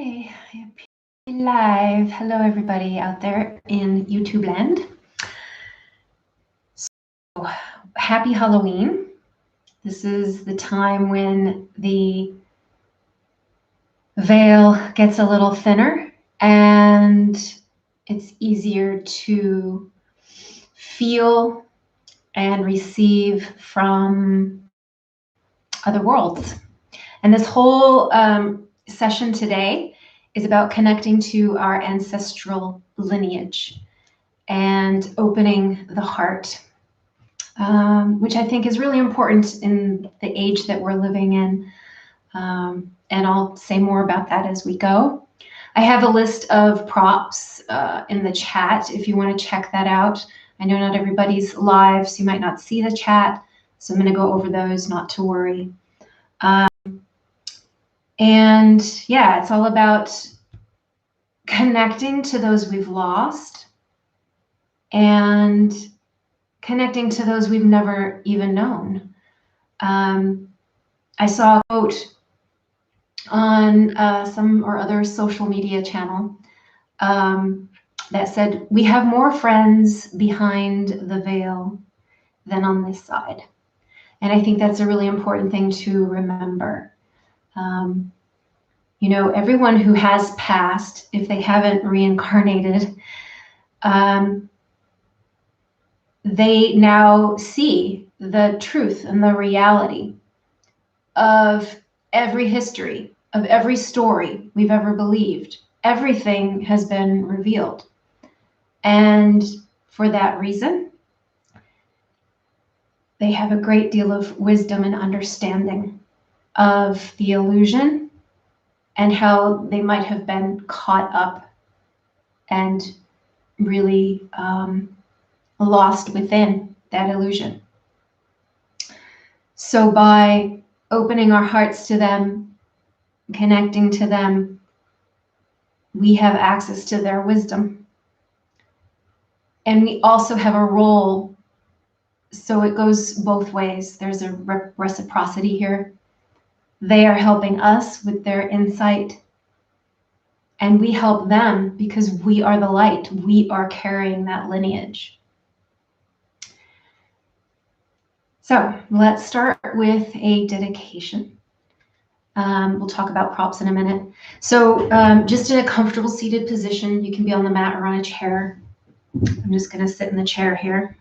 Okay, I appear to be live. Hello, everybody out there in YouTube land. So, happy Halloween. This is the time when the veil gets a little thinner and it's easier to feel and receive from other worlds. And this whole session today is about connecting to our ancestral lineage and opening the heart, which I think is really important in the age that we're living in. And I'll say more about that as we go. I have a list of props in the chat if you want to check that out. I know not everybody's live, so you might not see the chat. So I'm going to go over those, not to worry. And yeah, it's all about connecting to those we've lost and connecting to those we've never even known. I saw a quote on some or other social media channel that said, "We have more friends behind the veil than on this side." And I think that's a really important thing to remember. You know, everyone who has passed, if they haven't reincarnated, they now see the truth and the reality of every history, of every story we've ever believed. Everything has been revealed. And for that reason, they have a great deal of wisdom and understanding of the illusion and how they might have been caught up and really lost within that illusion. So by opening our hearts to them, connecting to them, we have access to their wisdom. And we also have a role, so it goes both ways. There's a reciprocity here. They are helping us with their insight, and we help them because we are the light. We are carrying that lineage. So let's start with a dedication. We'll talk about props in a minute. So just in a comfortable seated position, you can be on the mat or on a chair. I'm just going to sit in the chair here.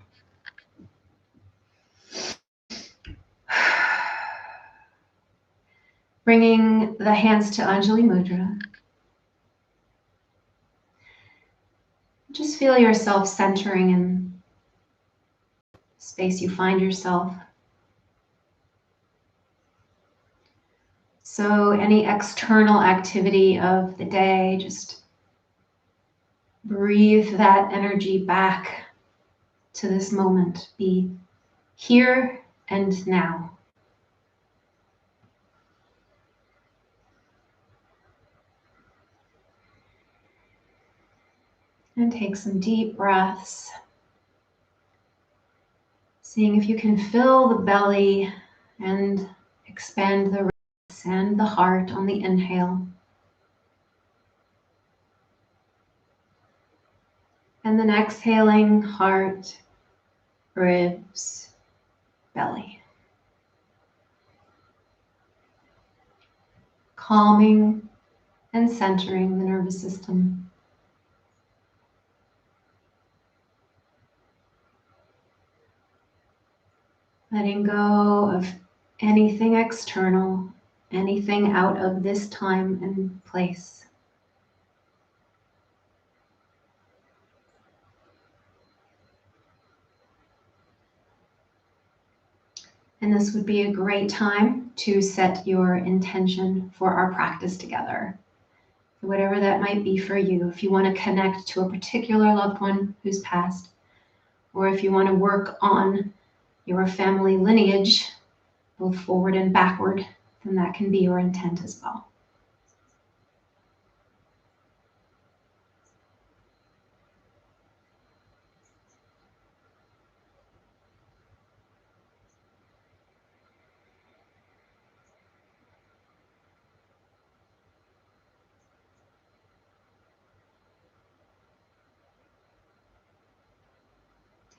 Bringing the hands to Anjali Mudra. Just feel yourself centering in the space you find yourself. So any external activity of the day, just breathe that energy back to this moment. Be here and now. And take some deep breaths. Seeing if you can fill the belly and expand the ribs and the heart on the inhale. And then exhaling, heart, ribs, belly. Calming and centering the nervous system. Letting go of anything external, anything out of this time and place. And this would be a great time to set your intention for our practice together. Whatever that might be for you. If you want to connect to a particular loved one who's passed, or if you want to work on your family lineage, both forward and backward, then that can be your intent as well.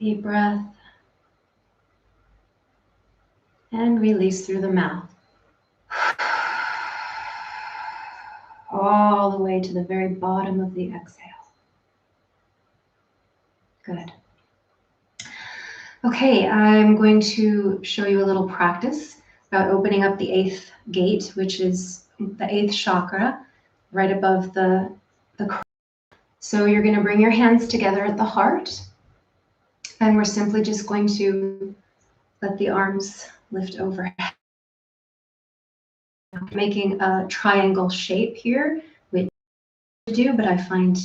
Deep breath. And release through the mouth. All the way to the very bottom of the exhale. Good. Okay, I'm going to show you a little practice about opening up the 8th gate, which is the 8th chakra, right above the crown. So you're going to bring your hands together at the heart, and we're simply just going to let the arms lift overhead, making a triangle shape here, which I do, but I find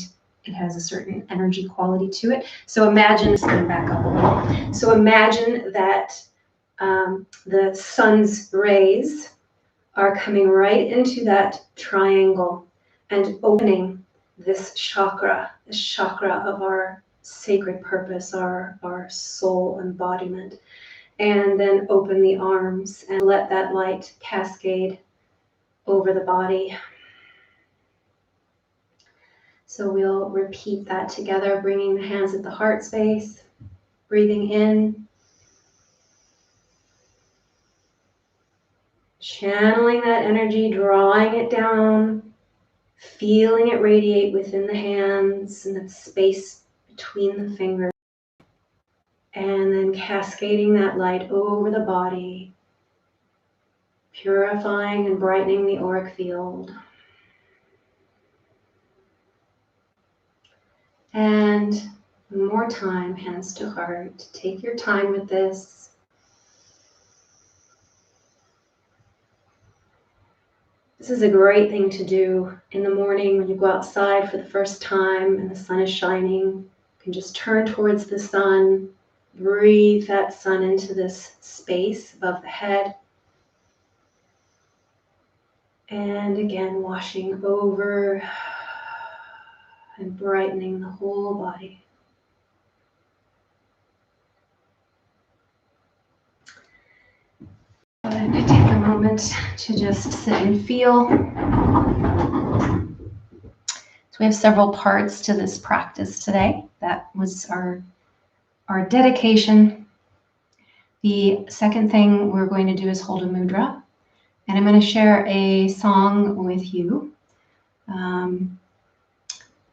it has a certain energy quality to it. So imagine, just going back up a little. So imagine that the sun's rays are coming right into that triangle and opening this chakra of our sacred purpose, our soul embodiment. And then open the arms and let that light cascade over the body. So we'll repeat that together, bringing the hands at the heart space, breathing in, channeling that energy, drawing it down, feeling it radiate within the hands and the space between the fingers, and then cascading that light over the body, purifying and brightening the auric field. And one more time, hands to heart. Take your time with this. This is a great thing to do in the morning when you go outside for the first time and the sun is shining. You can just turn towards the sun, breathe that sun into this space above the head. And again, washing over and brightening the whole body. And take a moment to just sit and feel. So we have several parts to this practice today. That was our dedication. The second thing we're going to do is hold a mudra. And I'm going to share a song with you.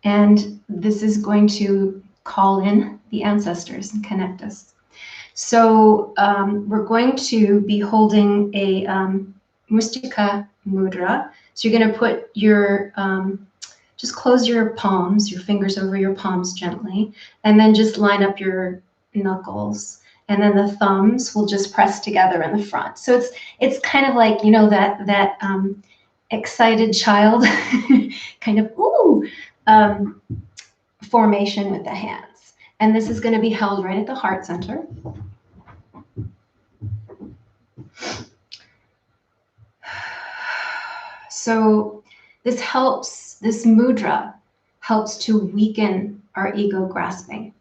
And this is going to call in the ancestors and connect us. So we're going to be holding a Mustika mudra. So you're going to put your, just close your palms, your fingers over your palms gently, and then just line up your knuckles. And then the thumbs will just press together in the front. So it's kind of like, you know, that excited child kind of, formation with the hands. And this is going to be held right at the heart center. So this mudra helps to weaken our ego grasping.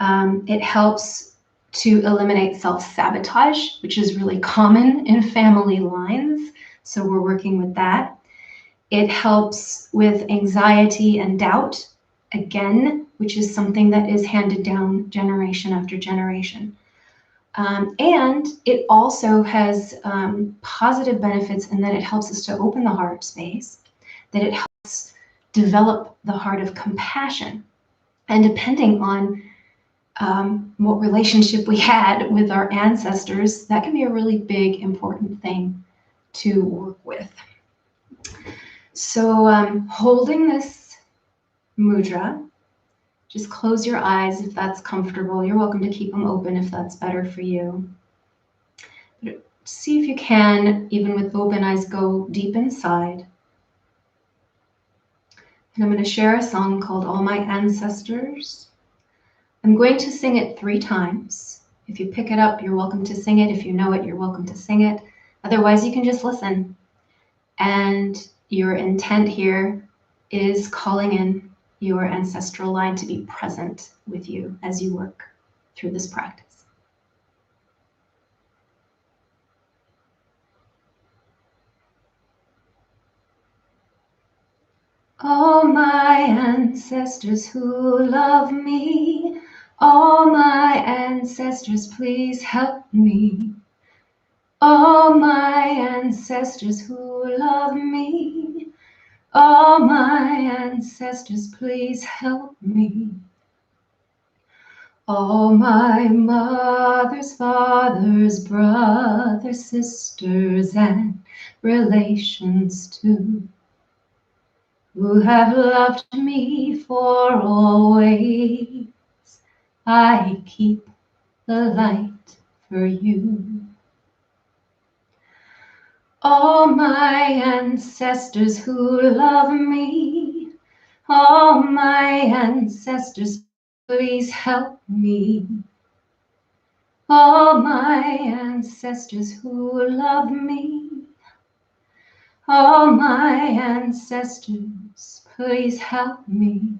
It helps to eliminate self-sabotage, which is really common in family lines. So we're working with that. It helps with anxiety and doubt, again, which is something that is handed down generation after generation. And it also has positive benefits in that it helps us to open the heart space, that it helps develop the heart of compassion. And depending on what relationship we had with our ancestors, that can be a really big, important thing to work with. So holding this mudra, just close your eyes if that's comfortable. You're welcome to keep them open if that's better for you. But see if you can, even with open eyes, go deep inside. And I'm going to share a song called All My Ancestors. I'm going to sing it 3 times. If you pick it up, you're welcome to sing it. If you know it, you're welcome to sing it. Otherwise, you can just listen. And your intent here is calling in your ancestral line to be present with you as you work through this practice. All my ancestors who love me, All my ancestors, please help me. All my ancestors who love me. All my ancestors, please help me. All my mothers, fathers, brothers, sisters, and relations too, who have loved me for always, I keep the light for you. All my ancestors who love me, all my ancestors, please help me. All my ancestors who love me, all my ancestors, please help me.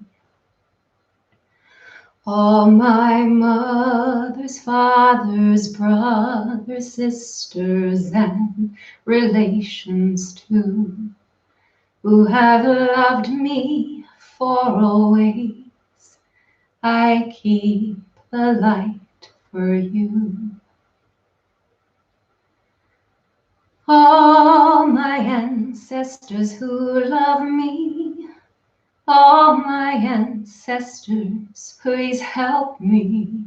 All my mothers, fathers, brothers, sisters, and relations too, who have loved me for always, I keep the light for you. All my ancestors who love me, all my ancestors, please help me.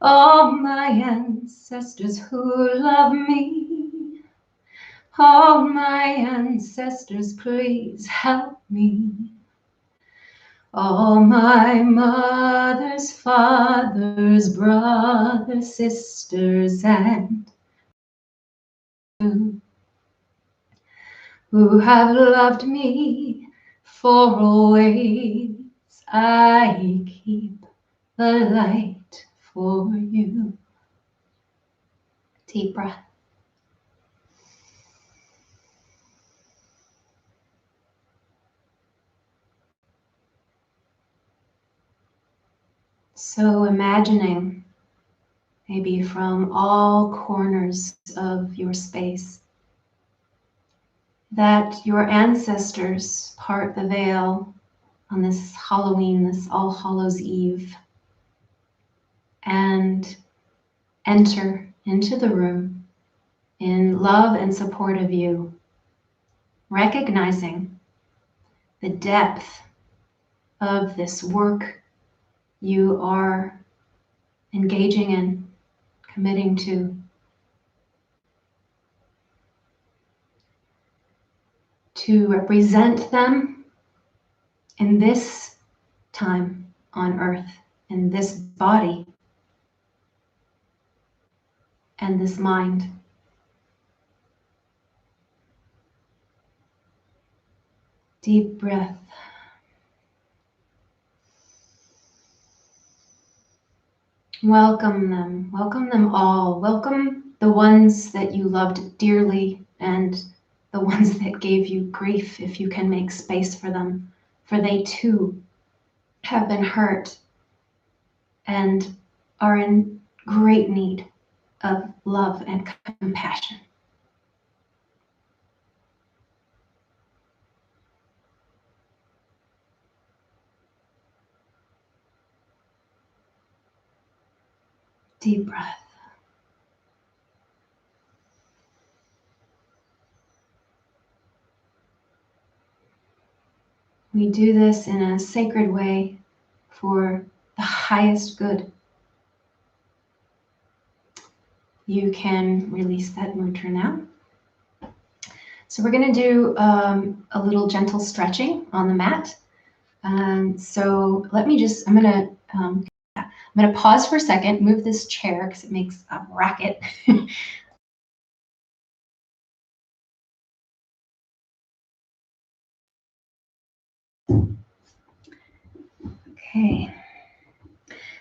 All my ancestors who love me, all my ancestors, please help me. All my mothers, fathers, brothers, sisters, and who have loved me for always, I keep the light for you. Deep breath. So imagining, maybe from all corners of your space, that your ancestors part the veil on this Halloween, this All Hallows Eve, and enter into the room in love and support of you, recognizing the depth of this work you are engaging in, committing to represent them in this time on earth, in this body and this mind. Deep breath. Welcome them all. Welcome the ones that you loved dearly and the ones that gave you grief, if you can make space for them, for they too have been hurt and are in great need of love and compassion. Deep breath. We do this in a sacred way for the highest good. You can release that mudra now. So we're going to do a little gentle stretching on the mat. So let me just, I'm going to pause for a second, move this chair because it makes a racket. Okay.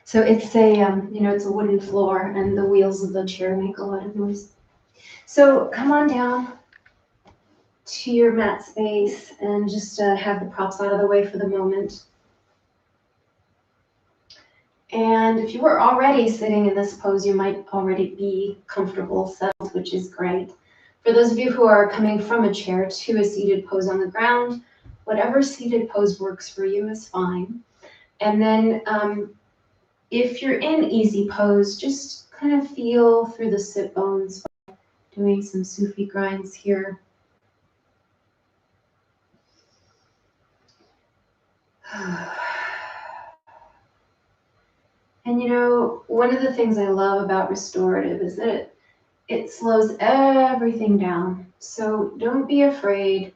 So it's a, it's a wooden floor and the wheels of the chair make a lot of noise. So come on down to your mat space and just have the props out of the way for the moment. And if you were already sitting in this pose, you might already be comfortable, settled, which is great. For those of you who are coming from a chair to a seated pose on the ground, whatever seated pose works for you is fine. And then if you're in easy pose, just kind of feel through the sit bones, doing some Sufi grinds here. And you know, one of the things I love about restorative is that it slows everything down. So don't be afraid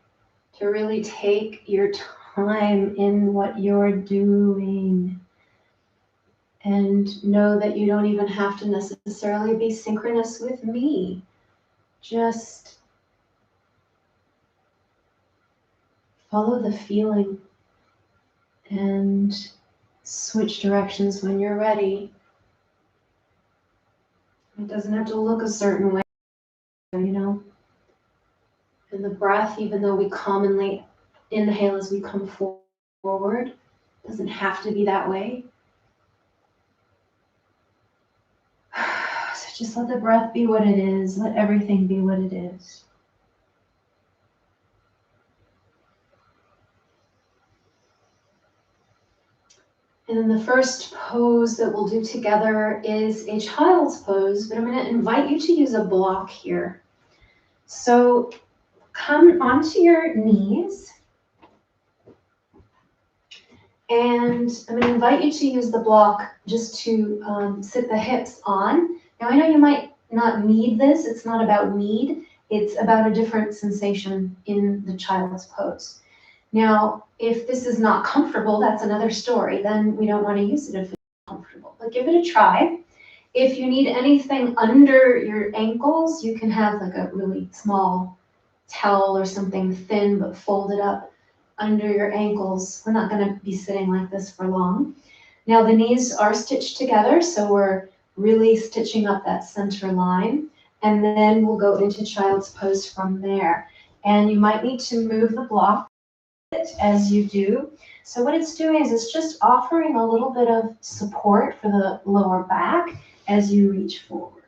to really take your time in what you're doing. And know that you don't even have to necessarily be synchronous with me. Just follow the feeling and switch directions when you're ready. It doesn't have to look a certain way, you know. And the breath, even though we commonly inhale as we come forward, doesn't have to be that way. So just let the breath be what it is. Let everything be what it is. And then the first pose that we'll do together is a child's pose, but I'm going to invite you to use a block here. So come onto your knees, and I'm going to invite you to use the block just to sit the hips on. Now I know you might not need this. It's not about need. It's about a different sensation in the child's pose. Now, if this is not comfortable, that's another story. Then we don't want to use it if it's comfortable. But give it a try. If you need anything under your ankles, you can have like a really small towel or something thin but folded up under your ankles. We're not going to be sitting like this for long. Now the knees are stitched together, so we're really stitching up that center line. And then we'll go into child's pose from there. And you might need to move the block as you do. So what it's doing is it's just offering a little bit of support for the lower back as you reach forward.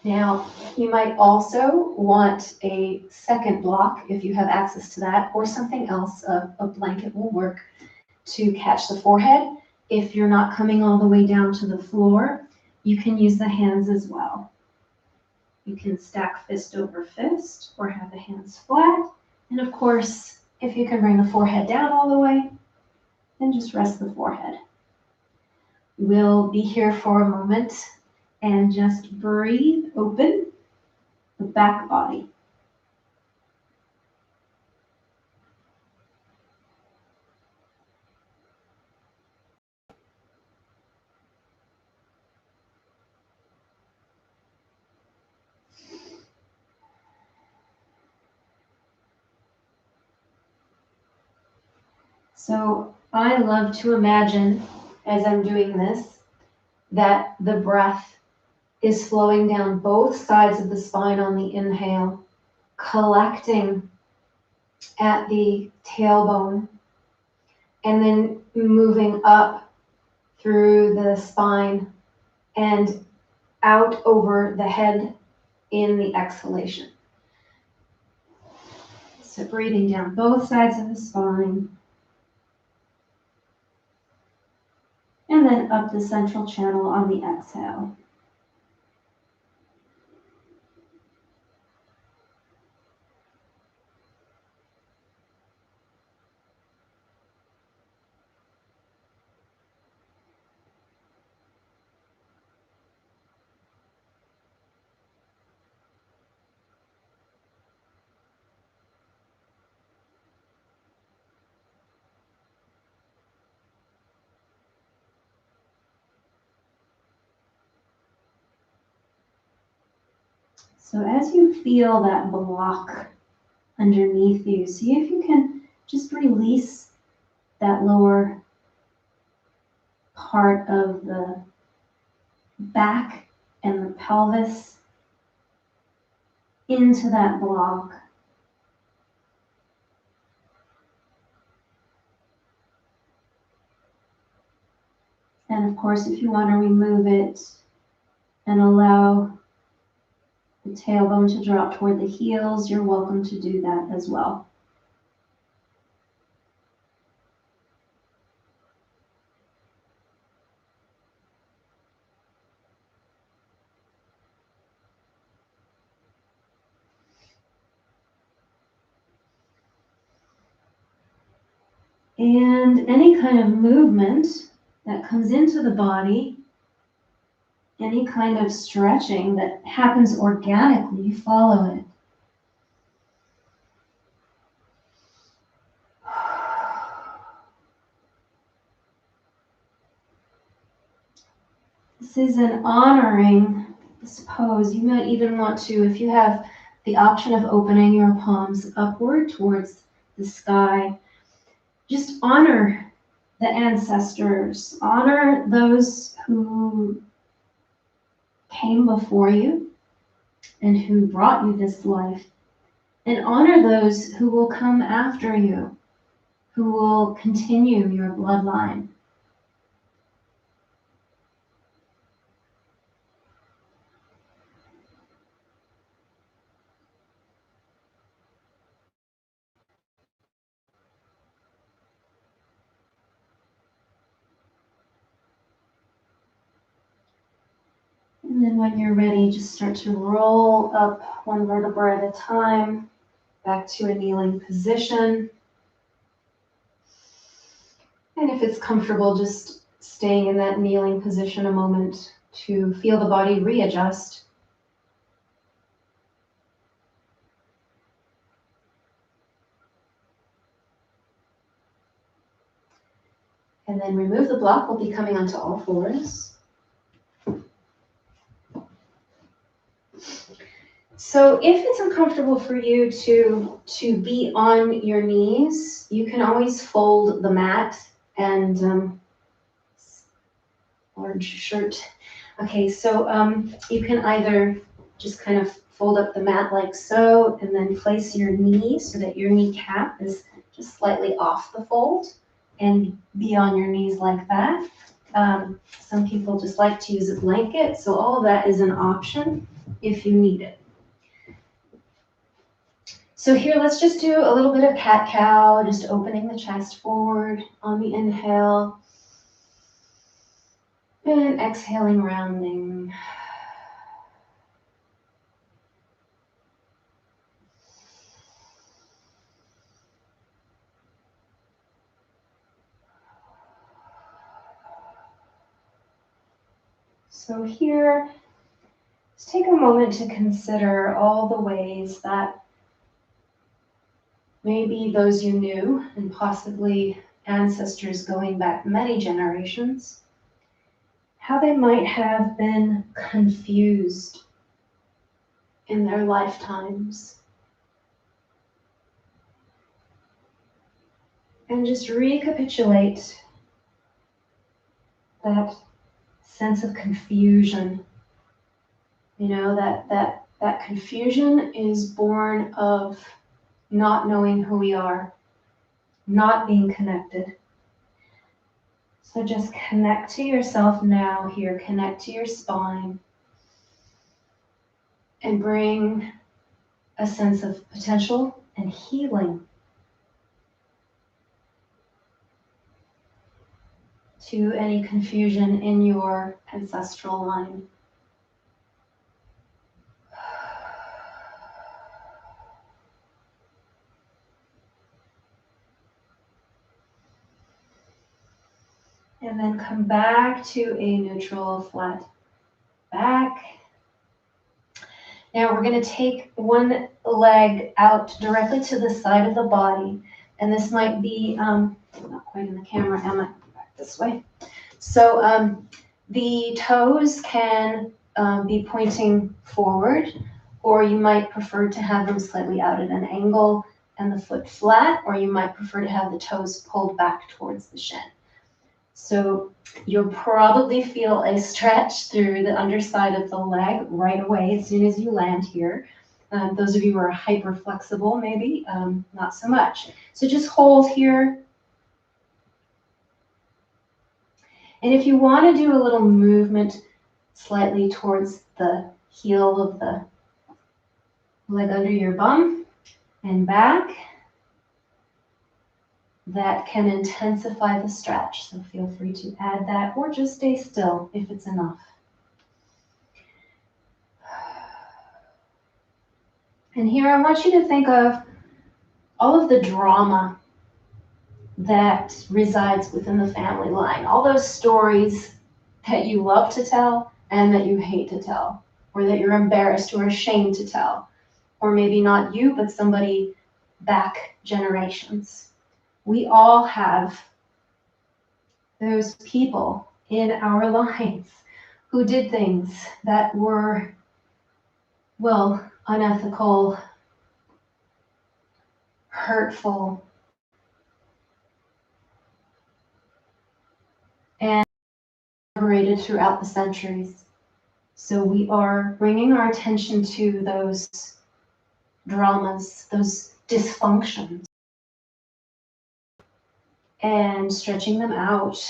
Now, you might also want a second block if you have access to that, or something else. A blanket will work to catch the forehead. If you're not coming all the way down to the floor, you can use the hands as well. You can stack fist over fist or have the hands flat. And of course, if you can bring the forehead down all the way, then just rest the forehead. We'll be here for a moment and just breathe open the back body. So I love to imagine, as I'm doing this, that the breath is flowing down both sides of the spine on the inhale, collecting at the tailbone, and then moving up through the spine and out over the head in the exhalation. So breathing down both sides of the spine, and then up the central channel on the exhale. So as you feel that block underneath you, see if you can just release that lower part of the back and the pelvis into that block. And of course, if you want to remove it and allow the tailbone to drop toward the heels, you're welcome to do that as well. And any kind of movement that comes into the body, any kind of stretching that happens organically, follow it. This is an honoring this pose. You might even want to, if you have the option of opening your palms upward towards the sky, just honor the ancestors, honor those who came before you and who brought you this life, and honor those who will come after you, who will continue your bloodline. And then when you're ready, just start to roll up one vertebra at a time, back to a kneeling position. And if it's comfortable, just staying in that kneeling position a moment to feel the body readjust. And then remove the block. We'll be coming onto all fours. So if it's uncomfortable for you to be on your knees, you can always fold the mat and orange shirt. Okay, so you can either just kind of fold up the mat like so, and then place your knee so that your kneecap is just slightly off the fold, and be on your knees like that. Some people just like to use a blanket, so all of that is an option if you need it. So here, let's just do a little bit of cat-cow, just opening the chest forward on the inhale. And exhaling, rounding. So here, let's take a moment to consider all the ways that maybe those you knew, and possibly ancestors going back many generations, how they might have been confused in their lifetimes. And just recapitulate that sense of confusion. You know, that confusion is born of not knowing who we are, not being connected. So just connect to yourself now here, connect to your spine, and bring a sense of potential and healing to any confusion in your ancestral line. And then come back to a neutral, flat back. Now we're going to take one leg out directly to the side of the body. And this might be, not quite in the camera, Emma, back this way. So the toes can be pointing forward, or you might prefer to have them slightly out at an angle and the foot flat, or you might prefer to have the toes pulled back towards the shin. So you'll probably feel a stretch through the underside of the leg right away as soon as you land here. Those of you who are hyper flexible, maybe not so much. So just hold here. And if you want to do a little movement slightly towards the heel of the leg under your bum and back, that can intensify the stretch. So feel free to add that, or just stay still if it's enough. And here I want you to think of all of the drama that resides within the family line. All those stories that you love to tell and that you hate to tell, or that you're embarrassed or ashamed to tell, or maybe not you, but somebody back generations. We all have those people in our lives who did things that were, well, unethical, hurtful, and reverberated throughout the centuries. So we are bringing our attention to those dramas, those dysfunctions, and stretching them out.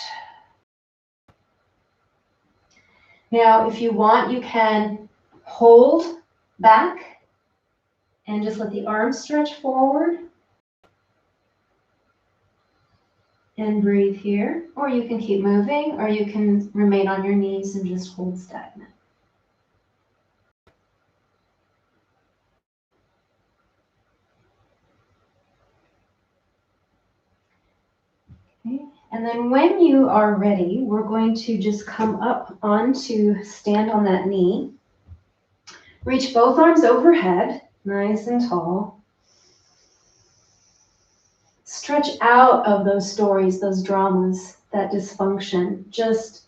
Now, if you want, you can hold back and just let the arms stretch forward. And breathe here, or you can keep moving, or you can remain on your knees and just hold stagnant. Okay. And then when you are ready, we're going to just come up onto stand on that knee. Reach both arms overhead, nice and tall. Stretch out of those stories, those dramas, that dysfunction. Just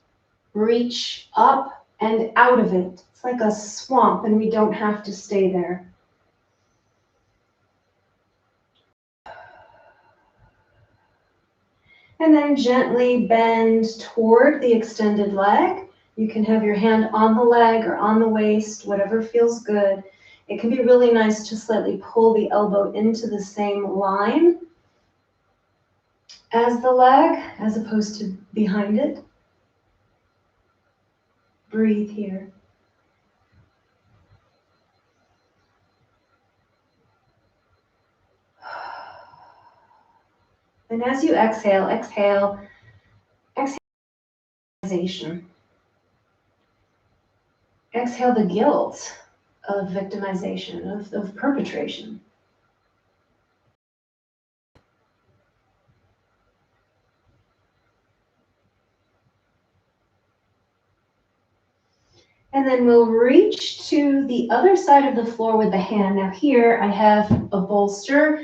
reach up and out of it. It's like a swamp, and we don't have to stay there. And then gently bend toward the extended leg. You can have your hand on the leg or on the waist, whatever feels good. It can be really nice to slightly pull the elbow into the same line as the leg, as opposed to behind it. Breathe here. And as you exhale, exhale victimization. Exhale the guilt of victimization, of perpetration. And then we'll reach to the other side of the floor with the hand. Now here I have a bolster.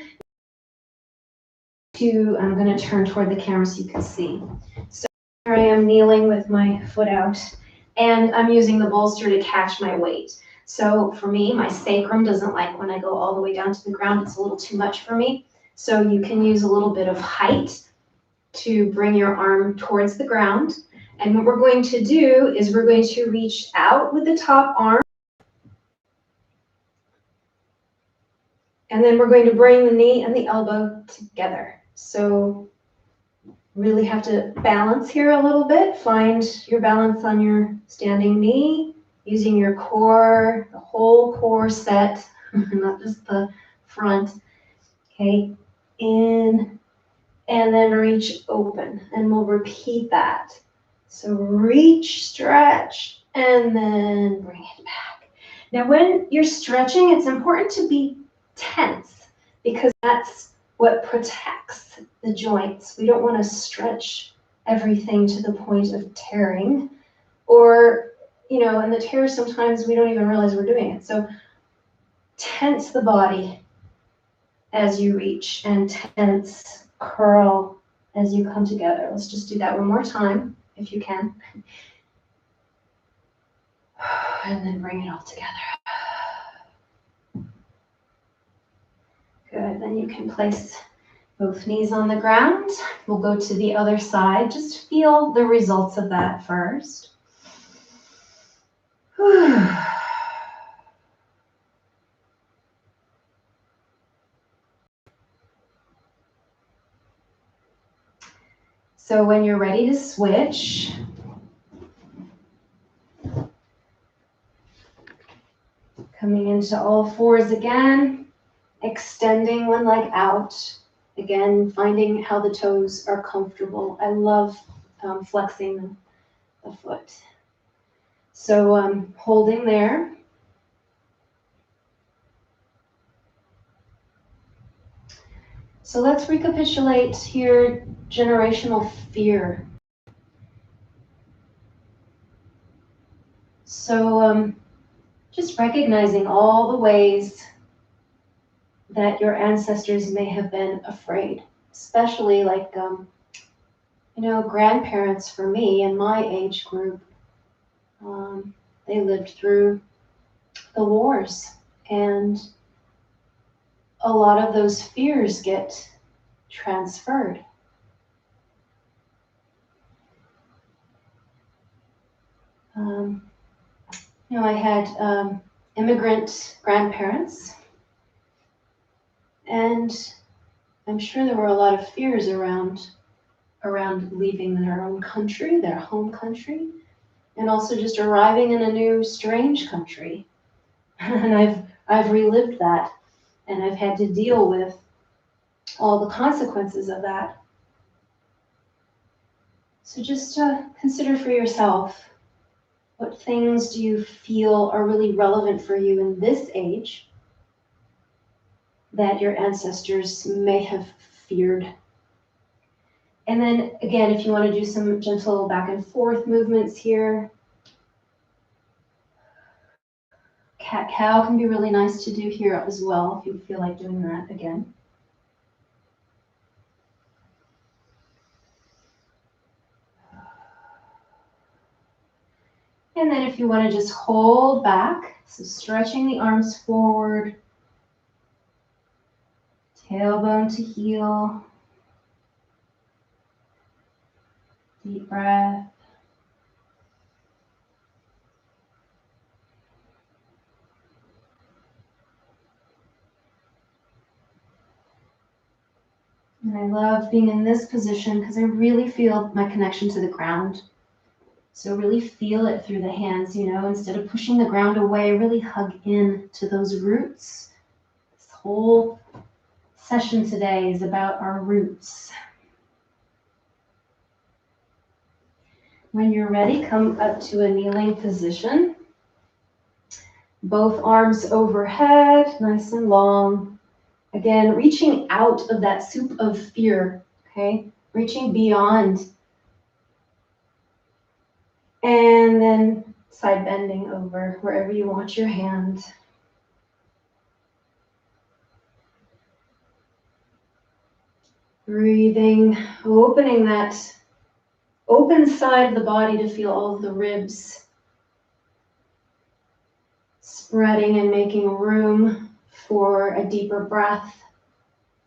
I'm going to turn toward the camera so you can see. So here I am kneeling with my foot out, and I'm using the bolster to catch my weight. So for me, my sacrum doesn't like when I go all the way down to the ground. It's a little too much for me. So you can use a little bit of height to bring your arm towards the ground. And what we're going to do is we're going to reach out with the top arm. And then we're going to bring the knee and the elbow together. So really have to balance here a little bit. Find your balance on your standing knee, using your core, the whole core set, not just the front. Okay, in, and then reach open. And we'll repeat that. So reach, stretch, and then bring it back. Now when you're stretching, it's important to be tense, because that's what protects the joints. We don't want to stretch everything to the point of tearing, or, and the tears, sometimes we don't even realize we're doing it. So tense the body as you reach, and tense, curl as you come together. Let's just do that one more time, if you can. And then bring it all together. Good, then you can place both knees on the ground. We'll go to the other side. Just feel the results of that first. So when you're ready to switch, coming into all fours again, extending one leg out. Again, finding how the toes are comfortable. I love flexing the foot. So holding there. So let's recapitulate here generational fear. So just recognizing all the ways that your ancestors may have been afraid, especially like, grandparents for me in my age group. They lived through the wars, and a lot of those fears get transferred. I had immigrant grandparents, and I'm sure there were a lot of fears around leaving their own country, their home country, and also just arriving in a new, strange country. And I've relived that, and I've had to deal with all the consequences of that. So just consider for yourself, what things do you feel are really relevant for you in this age that your ancestors may have feared? And then again, if you want to do some gentle back and forth movements here, cat-cow can be really nice to do here as well if you feel like doing that again. And then if you want to just hold back, so stretching the arms forward, tailbone to heel, deep breath. And I love being in this position because I really feel my connection to the ground. So really feel it through the hands, instead of pushing the ground away, really hug in to those roots. This whole session today is about our roots. When you're ready, come up to a kneeling position. Both arms overhead, nice and long. Again, reaching out of that soup of fear, okay? Reaching beyond. And then side bending over wherever you want your hand. Breathing, opening that open side of the body to feel all of the ribs spreading and making room for a deeper breath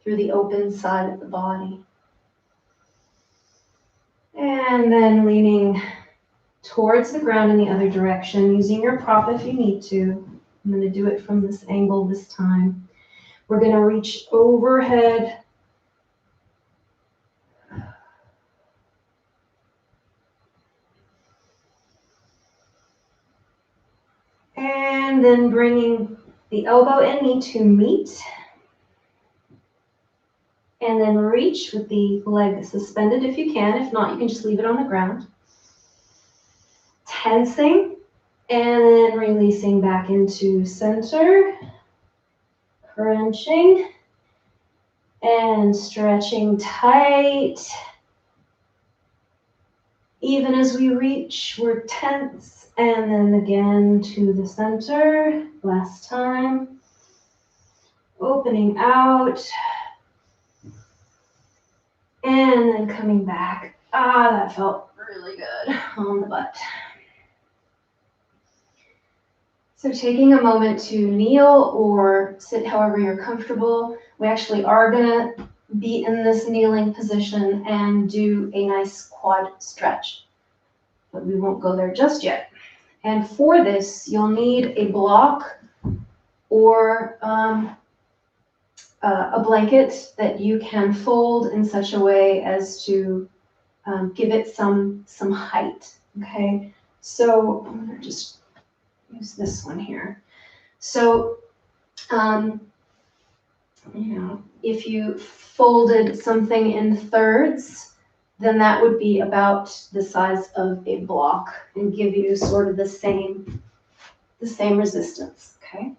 through the open side of the body. And then leaning towards the ground in the other direction, using your prop if you need to. I'm going to do it from this angle this time. We're going to reach overhead. And then bringing the elbow and knee to meet. And then reach with the leg suspended if you can. If not, you can just leave it on the ground. Tensing and then releasing back into center. Crunching and stretching tight. Even as we reach, we're tense. And then again to the center. Last time. Opening out. And then coming back. That felt really good on the butt. So taking a moment to kneel or sit however you're comfortable. We actually are going to be in this kneeling position and do a nice quad stretch. But we won't go there just yet. And for this, you'll need a block or a blanket that you can fold in such a way as to give it some height. Okay, so I'm going to just use this one here. So, if you folded something in thirds, then that would be about the size of a block and give you sort of the same resistance, okay?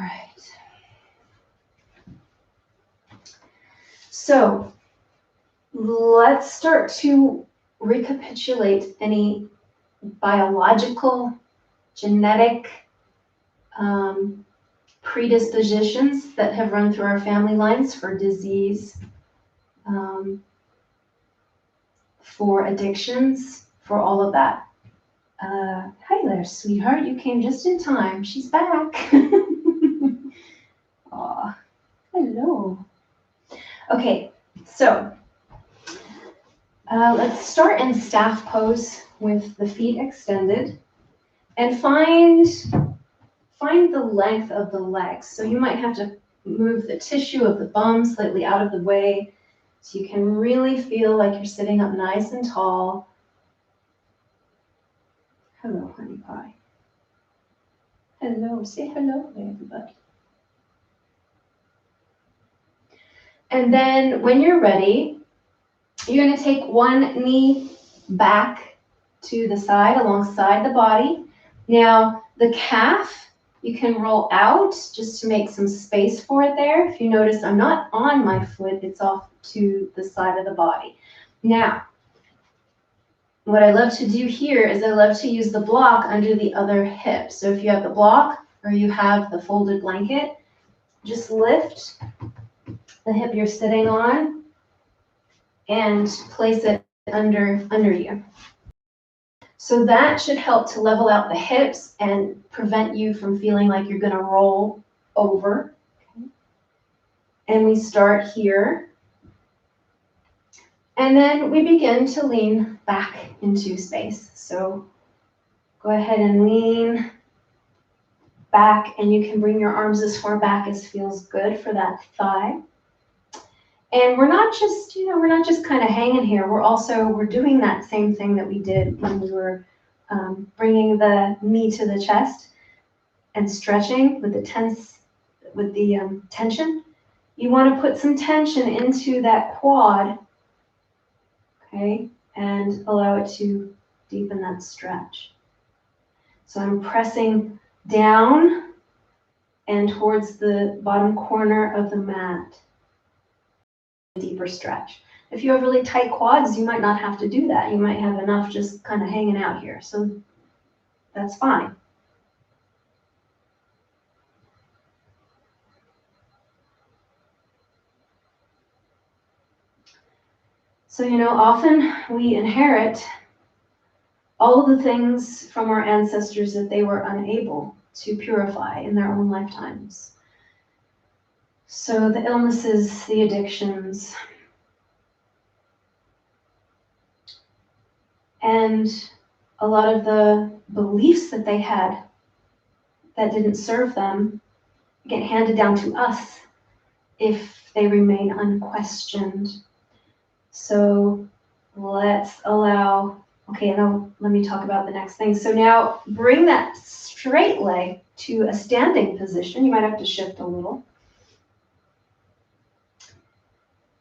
right. So let's start to recapitulate any biological, genetic predispositions that have run through our family lines for disease, for addictions, for all of that. Hi there, sweetheart. You came just in time. She's back. Aw, hello. Okay, so let's start in staff pose with the feet extended, and find the length of the legs. So you might have to move the tissue of the bum slightly out of the way so you can really feel like you're sitting up nice and tall. Hello, honey pie. Hello, say hello to everybody. And then when you're ready, you're going to take one knee back to the side alongside the body. Now, the calf, you can roll out just to make some space for it there. If you notice, I'm not on my foot, it's off to the side of the body. Now, what I love to do here is I love to use the block under the other hip. So if you have the block or you have the folded blanket, just lift the hip you're sitting on and place it under you. So that should help to level out the hips and prevent you from feeling like you're going to roll over. Okay. And we start here. And then we begin to lean back into space. So go ahead and lean back, and you can bring your arms as far back as feels good for that thigh. And we're not just kind of hanging here. We're doing that same thing that we did when we were bringing the knee to the chest and stretching with the tension. You want to put some tension into that quad, okay, and allow it to deepen that stretch. So I'm pressing down and towards the bottom corner of the mat. Deeper stretch. If you have really tight quads, you might not have to do that. You might have enough just kind of hanging out here. So that's fine. So, often we inherit all of the things from our ancestors that they were unable to purify in their own lifetimes. So the illnesses, the addictions, and a lot of the beliefs that they had that didn't serve them get handed down to us if they remain unquestioned. So let's allow, okay, now let me talk about the next thing. So now bring that straight leg to a standing position. You might have to shift a little.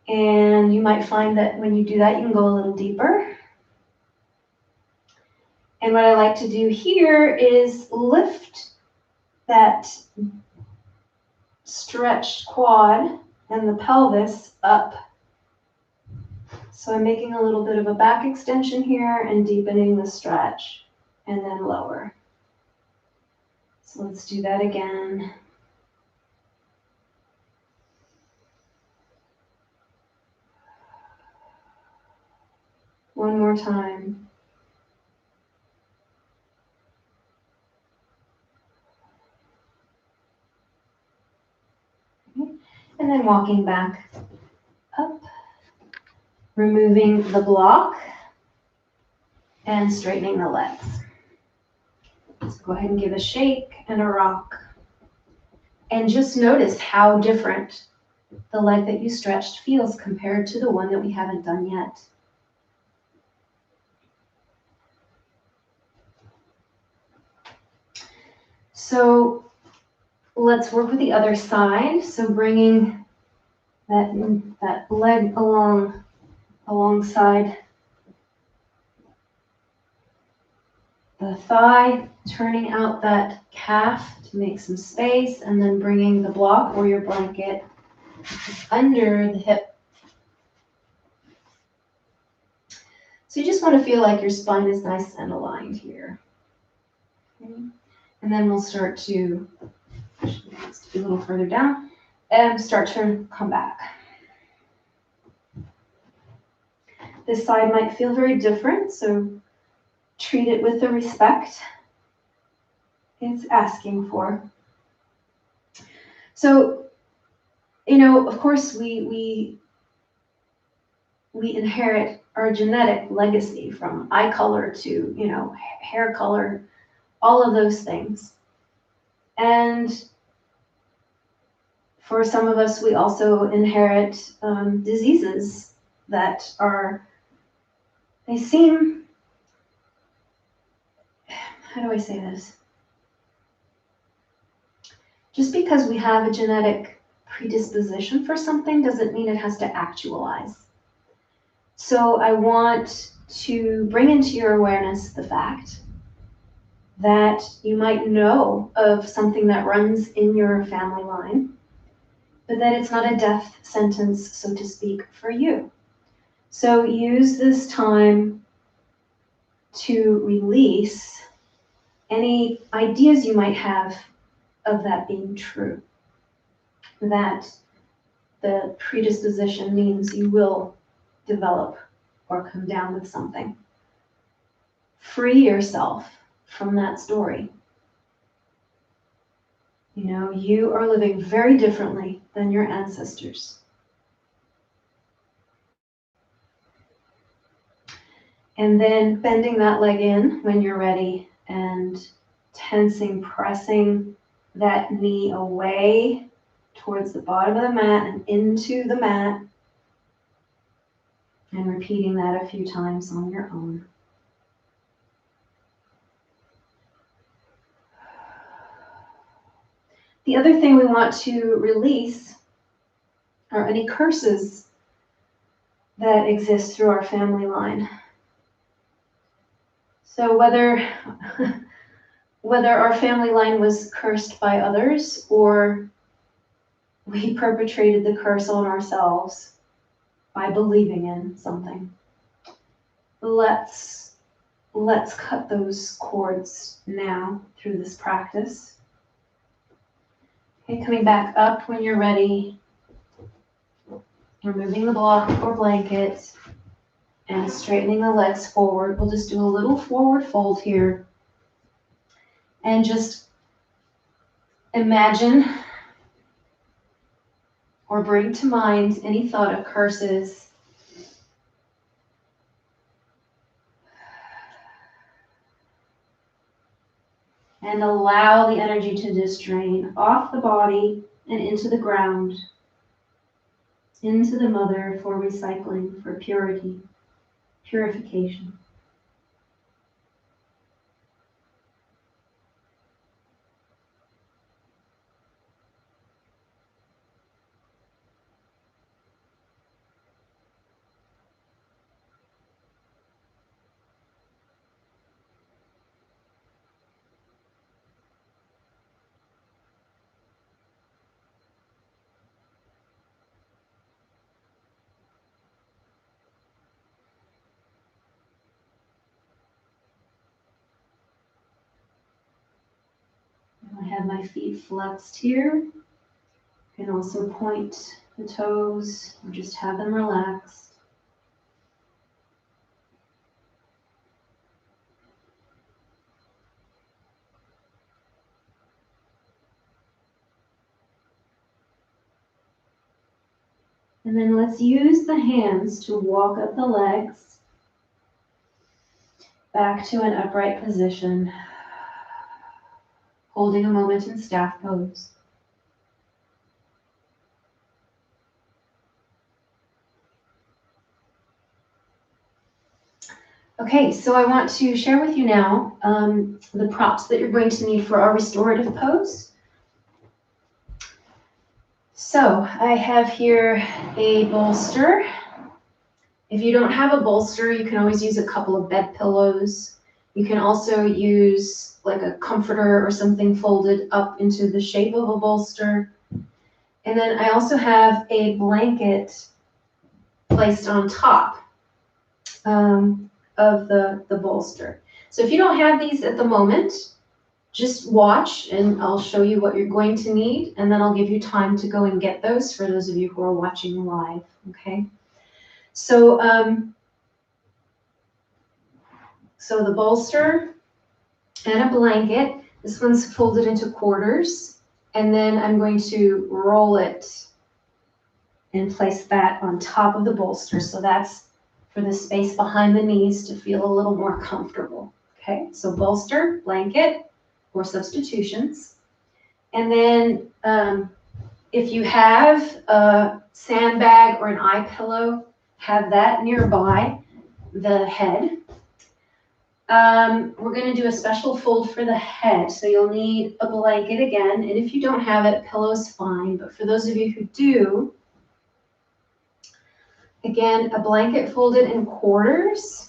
And you might find that when you do that, you can go a little deeper. And what I like to do here is lift that stretched quad and the pelvis up. So I'm making a little bit of a back extension here and deepening the stretch, and then lower. So let's do that again. One more time. Okay. And then walking back up, removing the block and straightening the legs. Let's go ahead and give a shake and a rock. And just notice how different the leg that you stretched feels compared to the one that we haven't done yet. So let's work with the other side. So bringing that leg alongside the thigh, turning out that calf to make some space, and then bringing the block or your blanket under the hip. So you just want to feel like your spine is nice and aligned here. Okay. And then we'll start to be a little further down and start to come back. This side might feel very different, so treat it with the respect it's asking for. So, of course, we inherit our genetic legacy from eye color to, hair color, all of those things. And for some of us, we also inherit diseases that they seem, how do I say this? Just because we have a genetic predisposition for something doesn't mean it has to actualize. So I want to bring into your awareness the fact that you might know of something that runs in your family line, but that it's not a death sentence, so to speak, for you. So use this time to release any ideas you might have of that being true. That the predisposition means you will develop or come down with something. Free yourself from that story. You are living very differently than your ancestors. And then bending that leg in when you're ready and tensing, pressing that knee away towards the bottom of the mat and into the mat, and repeating that a few times on your own. The other thing we want to release are any curses that exist through our family line. So whether our family line was cursed by others or we perpetrated the curse on ourselves by believing in something, let's cut those cords now through this practice. Okay, coming back up when you're ready, removing the block or blanket and straightening the legs forward. We'll just do a little forward fold here and just imagine or bring to mind any thought of curses and allow the energy to just drain off the body and into the ground, into the mother for recycling, for purity, purification. I have my feet flexed here. You can also point the toes or just have them relaxed. And then let's use the hands to walk up the legs back to an upright position, holding a moment in staff pose. Okay, so I want to share with you now the props that you're going to need for our restorative pose. So I have here a bolster. If you don't have a bolster, you can always use a couple of bed pillows. You can also use like a comforter or something folded up into the shape of a bolster. And then I also have a blanket placed on top of the bolster. So if you don't have these at the moment, just watch and I'll show you what you're going to need, and then I'll give you time to go and get those for those of you who are watching live, okay? So, so the bolster and a blanket, this one's folded into quarters, and then I'm going to roll it and place that on top of the bolster. So that's for the space behind the knees to feel a little more comfortable, okay? So bolster, blanket, or substitutions. And then if you have a sandbag or an eye pillow, have that nearby the head. We're going to do a special fold for the head. So you'll need a blanket again. And if you don't have it, a pillow's fine. But for those of you who do, again, a blanket folded in quarters.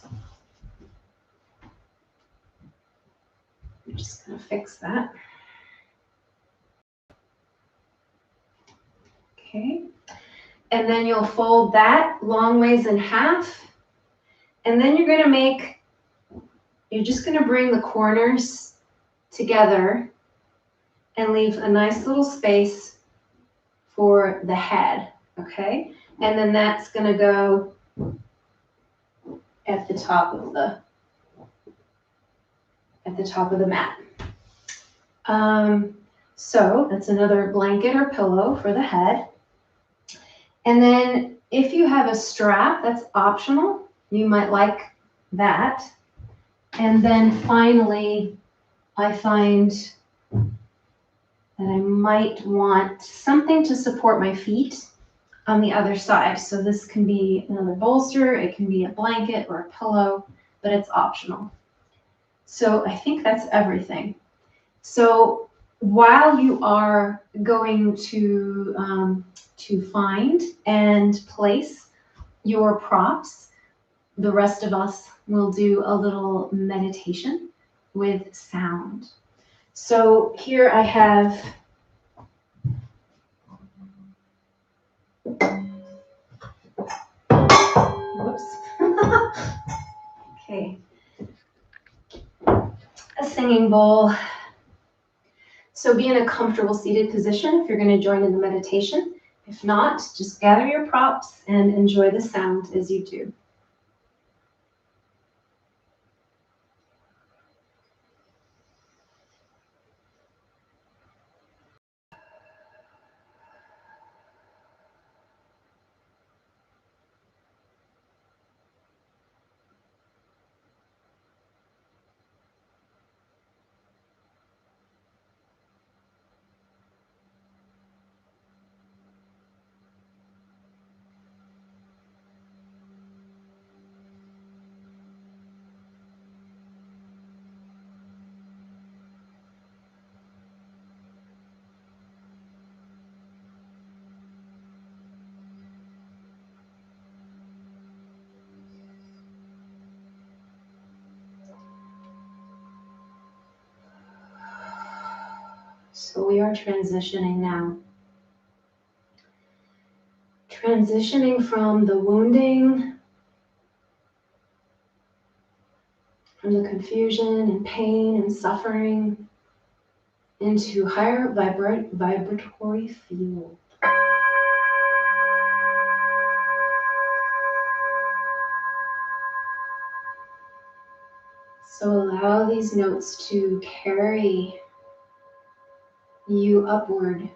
I'm just going to fix that. Okay. And then you'll fold that long ways in half. And then you're just going to bring the corners together and leave a nice little space for the head, okay? And then that's going to go at the top of the mat. So that's another blanket or pillow for the head. And then if you have a strap, that's optional. You might like that. And then finally, I find that I might want something to support my feet on the other side. So this can be another bolster, it can be a blanket or a pillow, but it's optional. So I think that's everything. So while you are going to find and place your props, the rest of us will do a little meditation with sound. So here I have whoops. Okay. A singing bowl. So be in a comfortable seated position if you're going to join in the meditation. If not, just gather your props and enjoy the sound as you do. So we are transitioning now. Transitioning from the wounding, from the confusion and pain and suffering, into higher vibratory field. So allow these notes to carry you upward.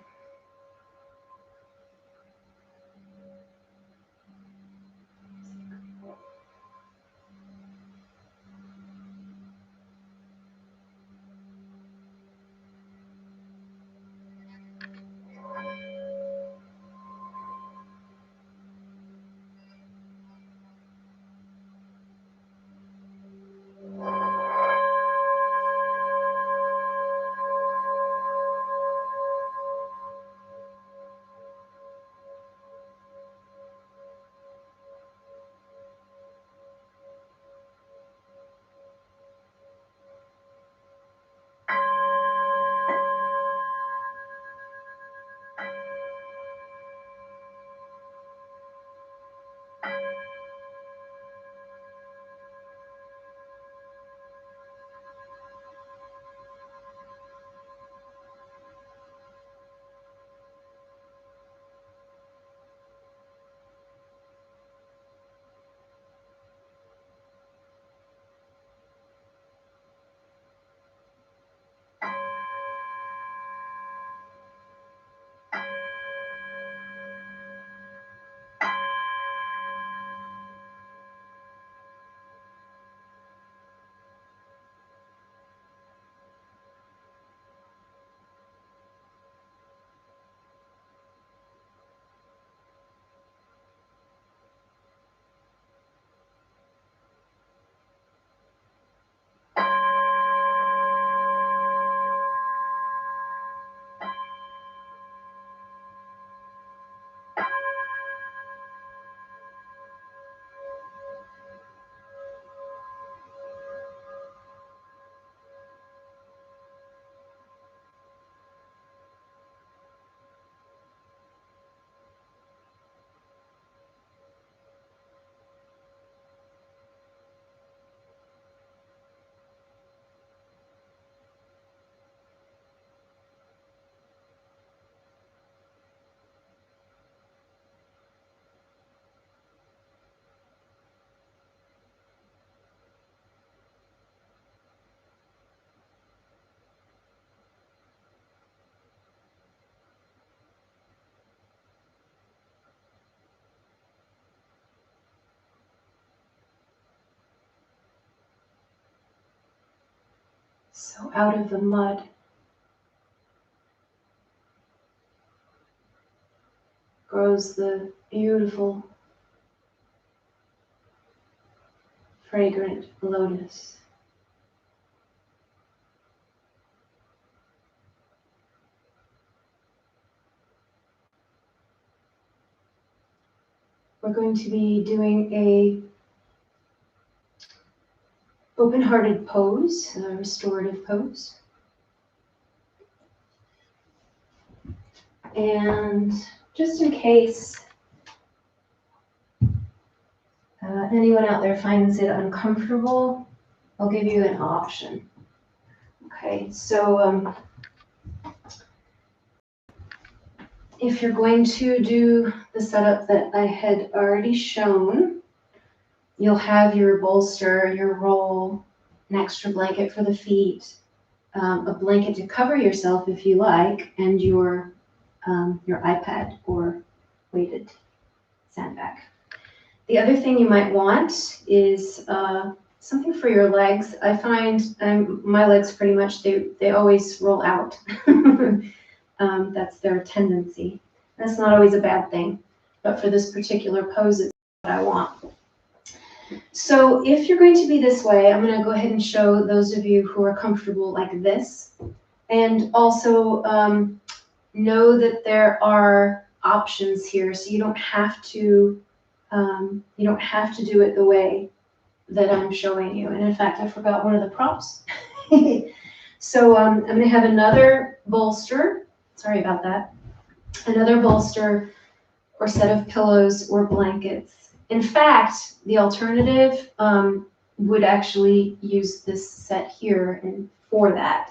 So out of the mud grows the beautiful, fragrant lotus. We're going to be doing a open-hearted pose, a restorative pose. And just in case anyone out there finds it uncomfortable, I'll give you an option. Okay, so if you're going to do the setup that I had already shown, you'll have your bolster, your roll, an extra blanket for the feet, a blanket to cover yourself if you like, and your iPad or weighted sandbag. The other thing you might want is something for your legs. I find my legs pretty much, they always roll out. That's their tendency. That's not always a bad thing, but for this particular pose, it's what I want. So if you're going to be this way, I'm going to go ahead and show those of you who are comfortable like this. And also know that there are options here, so you don't have to do it the way that I'm showing you. And in fact, I forgot one of the props. So I'm going to have another bolster. Sorry about that. Another bolster or set of pillows or blankets. In fact, the alternative would actually use this set here and for that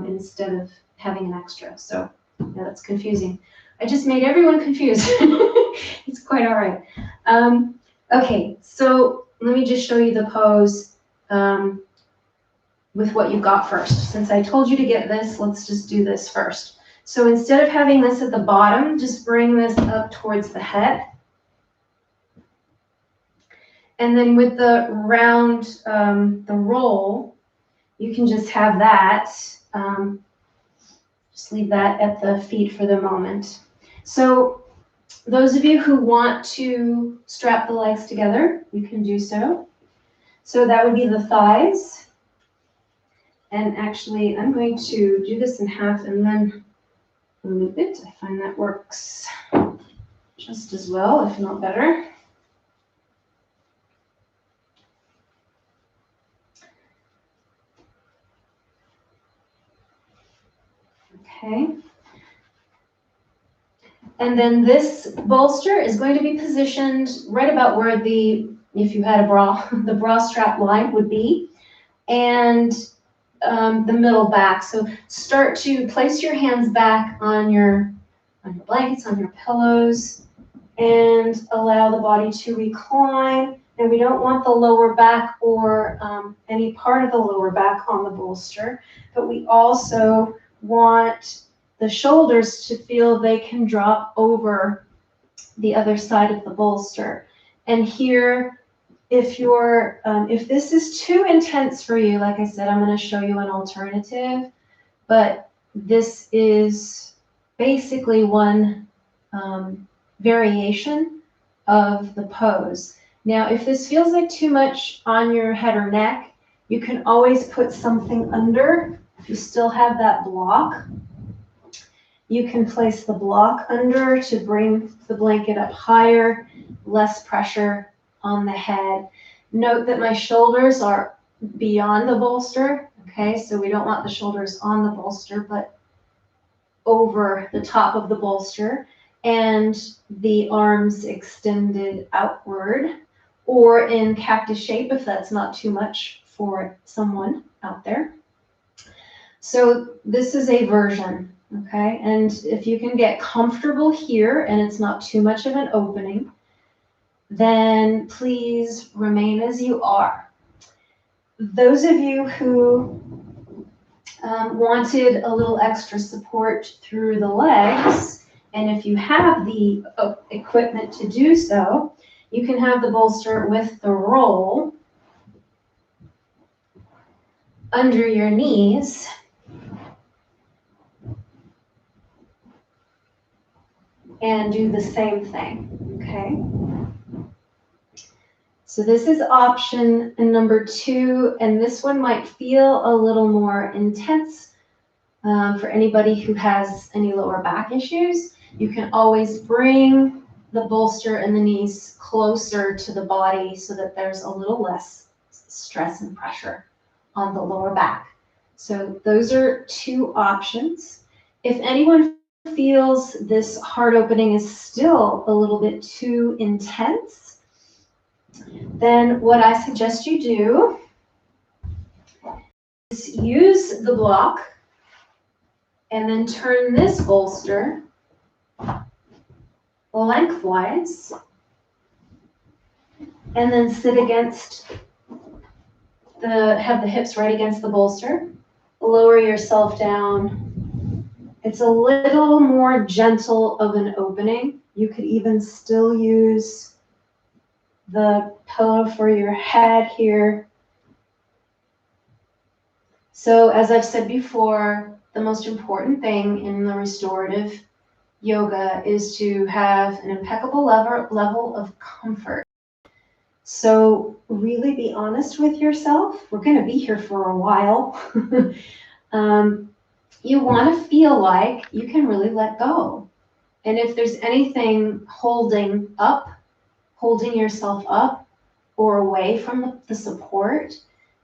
instead of having an extra. So yeah, that's confusing. I just made everyone confused. It's quite all right. Okay, so let me just show you the pose with what you got first. Since I told you to get this, let's just do this first. So instead of having this at the bottom, just bring this up towards the head. And then with the round, the roll, you can just have that. Just leave that at the feet for the moment. So those of you who want to strap the legs together, you can do so. So that would be the thighs. And actually, I'm going to do this in half and then loop it. I find that works just as well, if not better. Okay. And then this bolster is going to be positioned right about where if you had a bra, the bra strap line would be, and the middle back. So start to place your hands back on your blankets, on your pillows, and allow the body to recline. And we don't want the lower back or any part of the lower back on the bolster, but we also want the shoulders to feel they can drop over the other side of the bolster. And here, if this is too intense for you, like I said, I'm going to show you an alternative, but this is basically one variation of the pose. Now, if this feels like too much on your head or neck, you can always put something under. If you still have that block, you can place the block under to bring the blanket up higher, less pressure on the head. Note that my shoulders are beyond the bolster, okay? So we don't want the shoulders on the bolster, but over the top of the bolster, and the arms extended outward or in cactus shape if that's not too much for someone out there. So this is a version, okay? And if you can get comfortable here and it's not too much of an opening, then please remain as you are. Those of you who wanted a little extra support through the legs, and if you have the equipment to do so, you can have the bolster with the roll under your knees. And do the same thing, okay? So this is option number 2, and this one might feel a little more intense for anybody who has any lower back issues. You can always bring the bolster and the knees closer to the body so that there's a little less stress and pressure on the lower back. So those are 2 options. If anyone feels this heart opening is still a little bit too intense, then what I suggest you do is use the block and then turn this bolster lengthwise and then sit against have the hips right against the bolster. Lower yourself down. It's a little more gentle of an opening. You could even still use the pillow for your head here. So as I've said before, the most important thing in the restorative yoga is to have an impeccable level of comfort. So really be honest with yourself. We're going to be here for a while. You want to feel like you can really let go. And if there's anything holding yourself up or away from the support,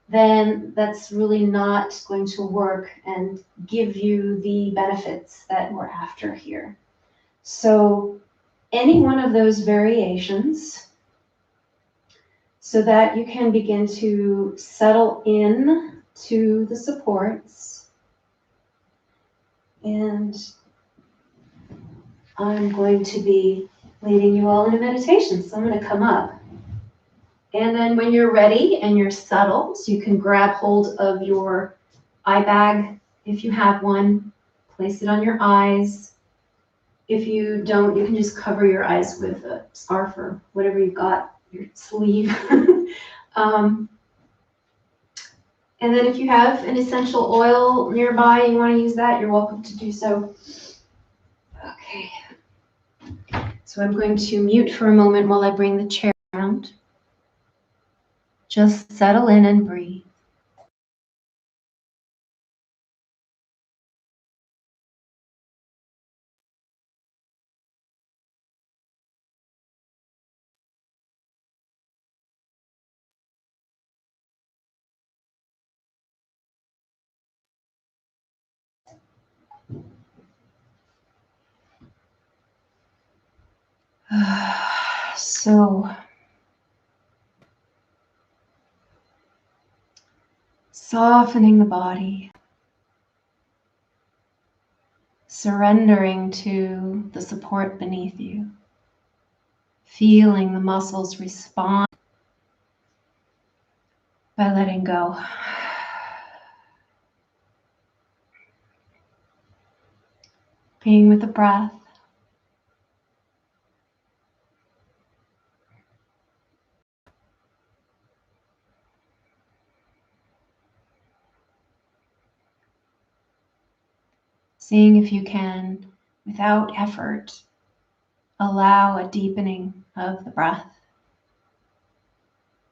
then that's really not going to work and give you the benefits that we're after here. So any one of those variations, so that you can begin to settle in to the supports. And I'm going to be leading you all in a meditation. So I'm going to come up. And then when you're ready and you're settled, you can grab hold of your eye bag if you have one. Place it on your eyes. If you don't, you can just cover your eyes with a scarf or whatever you've got, your sleeve. And then if you have an essential oil nearby, you want to use that, you're welcome to do so. Okay. So I'm going to mute for a moment while I bring the chair around. Just settle in and breathe. So, softening the body, surrendering to the support beneath you, feeling the muscles respond by letting go. Being with the breath. Seeing if you can, without effort, allow a deepening of the breath,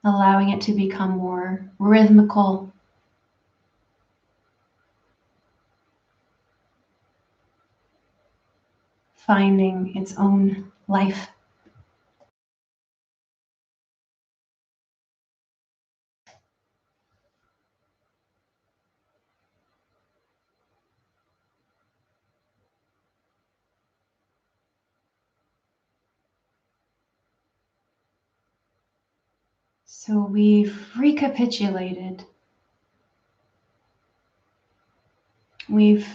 allowing it to become more rhythmical, finding its own life. So we've recapitulated. We've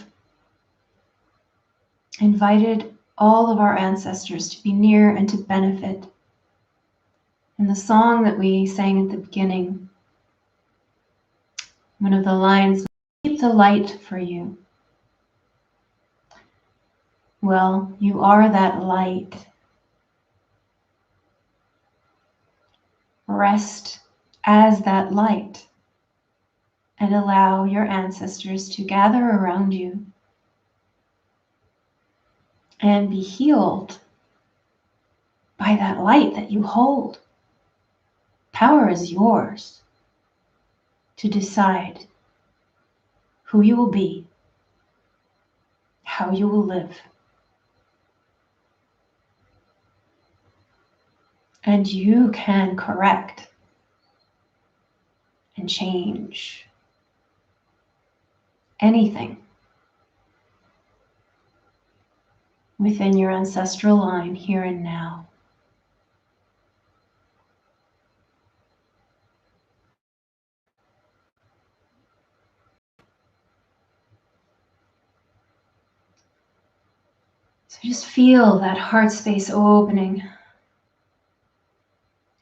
invited all of our ancestors to be near and to benefit. In the song that we sang at the beginning, one of the lines, "Keep the light for you." Well, you are that light. Rest as that light. and allow your ancestors to gather around you and be healed by that light that you hold. Power is yours to decide who you will be, how you will live. And you can correct and change anything within your ancestral line here and now. So just feel that heart space opening.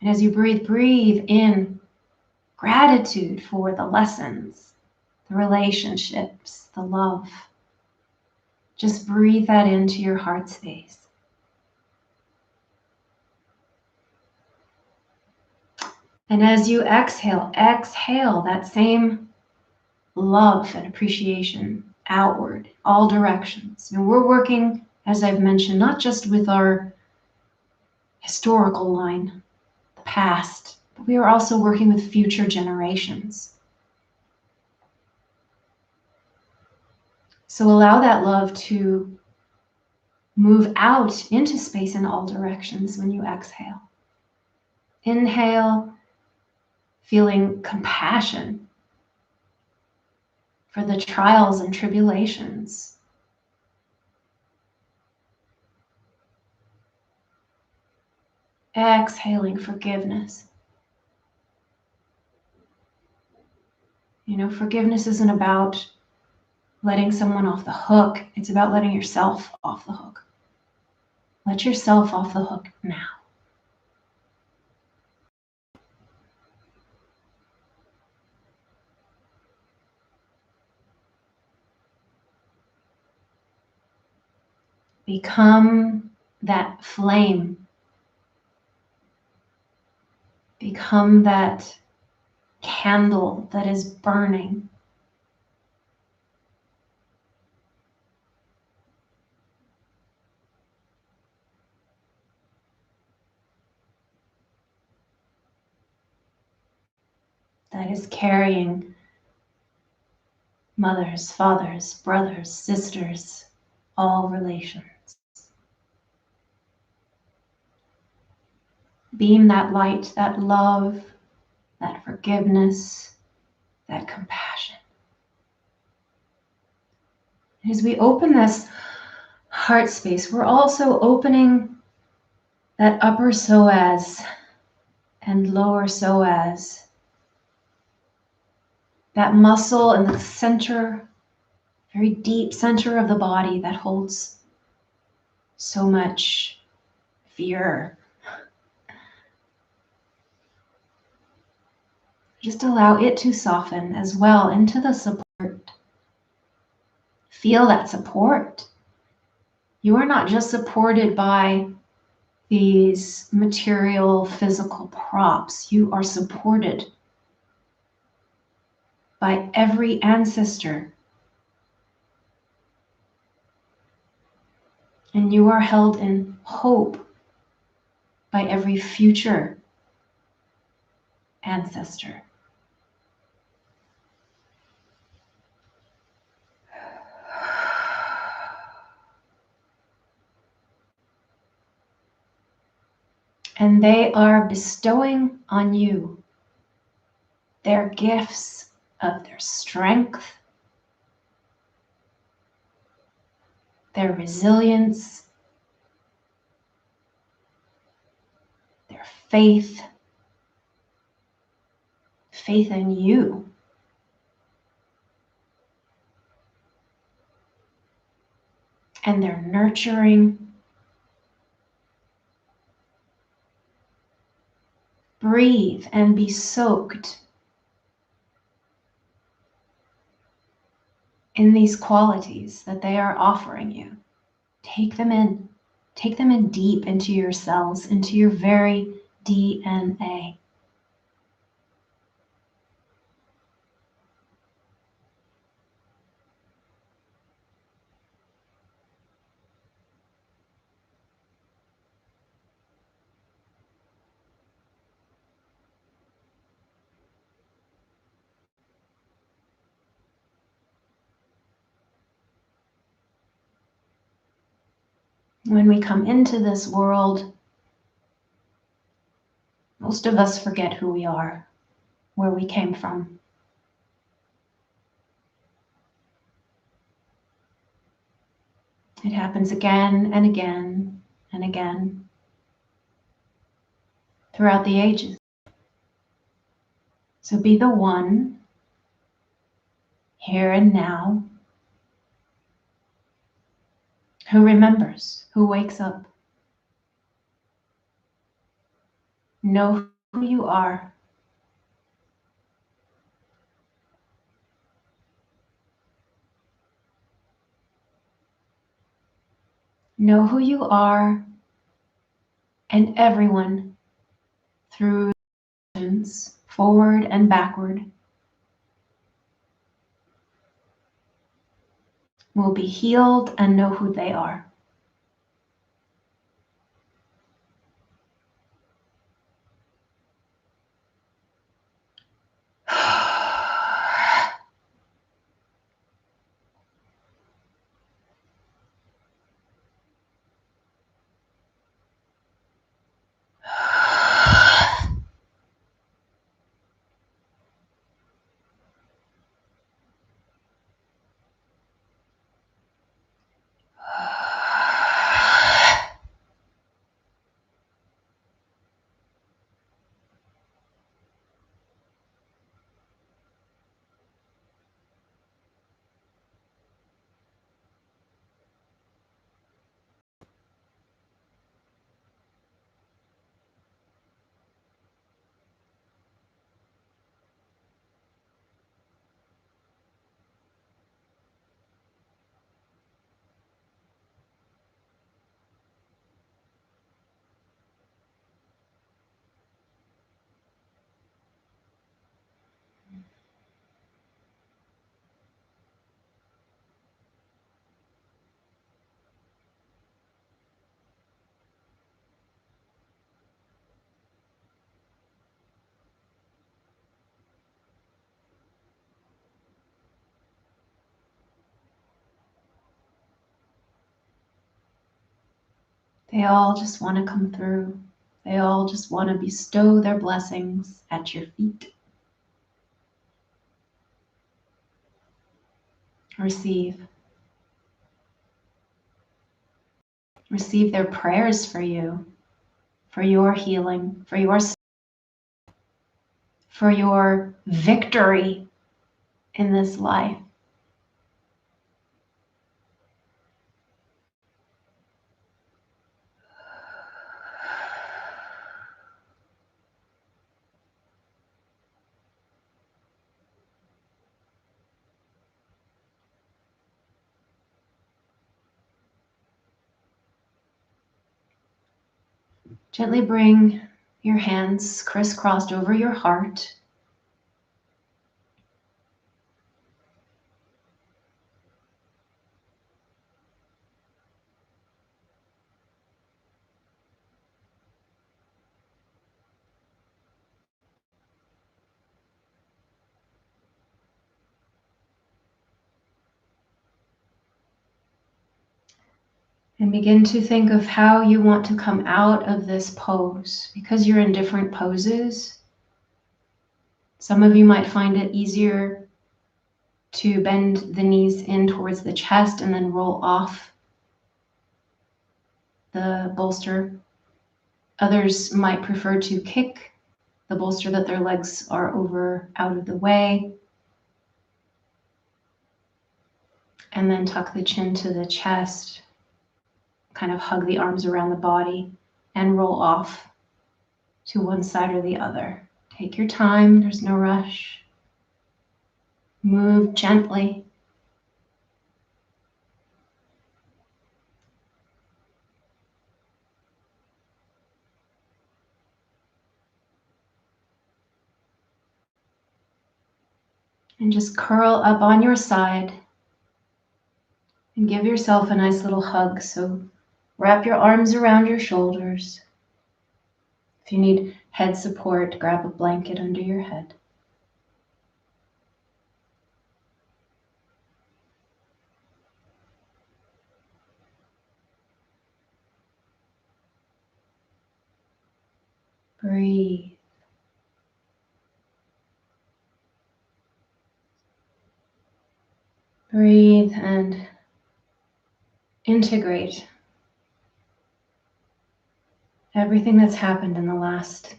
And as you breathe, breathe in gratitude for the lessons, the relationships, the love. Just breathe that into your heart space. And as you exhale, exhale that same love and appreciation outward, all directions. And we're working, as I've mentioned, not just with our historical line, the past, but we are also working with future generations. So allow that love to move out into space in all directions when you exhale. Inhale, feeling compassion for the trials and tribulations. Exhaling forgiveness. You know, forgiveness isn't about letting someone off the hook. It's about letting yourself off the hook. Let yourself off the hook now. Become that flame. Become that candle that is burning. That is carrying mothers, fathers, brothers, sisters, all relations. Beam that light, that love, that forgiveness, that compassion. As we open this heart space, we're also opening that upper psoas and lower psoas, that muscle in the center, very deep center of the body that holds so much fear. Just allow it to soften as well into the support. Feel that support. You are not just supported by these material, physical props. You are supported by every ancestor. And you are held in hope by every future ancestor. And they are bestowing on you their gifts of their strength, their resilience, their faith, faith in you. And their nurturing. Breathe and be soaked in these qualities that they are offering you. Take them in. Take them in deep into your cells, into your very DNA. When we come into this world, most of us forget who we are, where we came from. It happens again and again and again throughout the ages. So be the one here and now who remembers, who wakes up. Know who you are. Know who you are, and everyone through forward and backward will be healed and know who they are. They all just want to come through. They all just want to bestow their blessings at your feet. Receive. Receive their prayers for you, for your healing, for your victory in this life. Gently bring your hands crisscrossed over your heart. And begin to think of how you want to come out of this pose. Because you're in different poses, some of you might find it easier to bend the knees in towards the chest and then roll off the bolster. Others might prefer to kick the bolster that their legs are over out of the way, and then tuck the chin to the chest, kind of hug the arms around the body and roll off to one side or the other. Take your time, there's no rush. Move gently. And just curl up on your side and give yourself a nice little hug. So wrap your arms around your shoulders. If you need head support, grab a blanket under your head. Breathe. Breathe and integrate everything that's happened in the last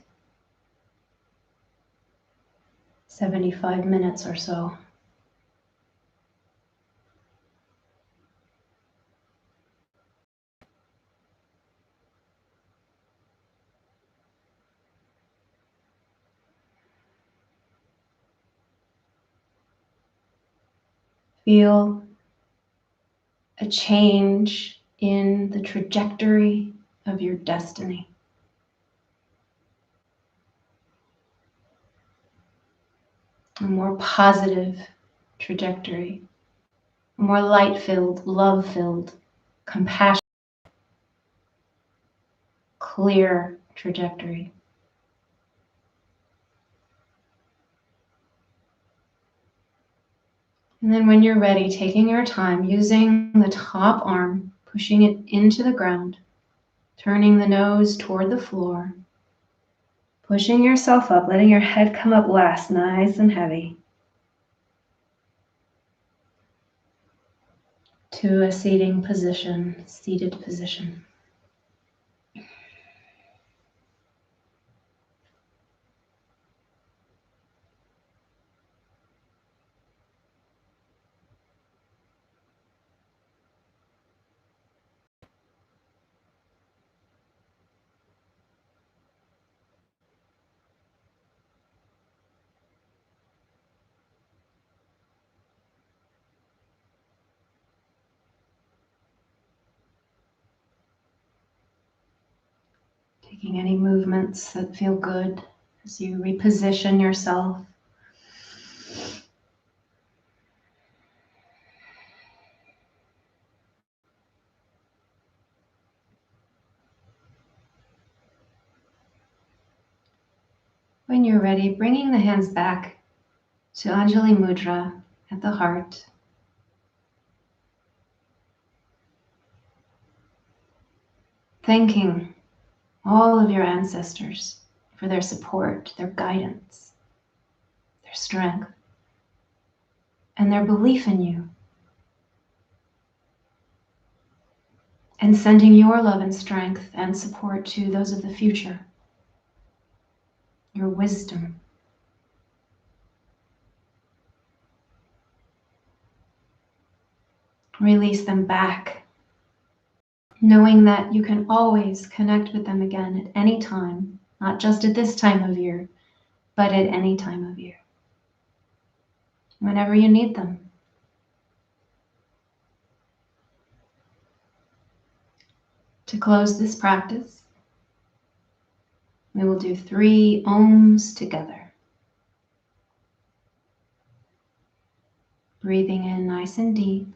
75 minutes or so. Feel a change in the trajectory of your destiny. A more positive trajectory, a more light-filled, love-filled, compassion, clear trajectory. And then when you're ready, taking your time, using the top arm, pushing it into the ground, turning the nose toward the floor, pushing yourself up, letting your head come up last, nice and heavy, to a seated position. Taking any movements that feel good as you reposition yourself. When you're ready, bringing the hands back to Anjali Mudra at the heart. Thanking all of your ancestors for their support, their guidance, their strength, and their belief in you. And sending your love and strength and support to those of the future. Your wisdom. Release them back, knowing that you can always connect with them again at any time, not just at this time of year, but at any time of year, whenever you need them. To close this practice, we will do 3 ohms together. Breathing in nice and deep.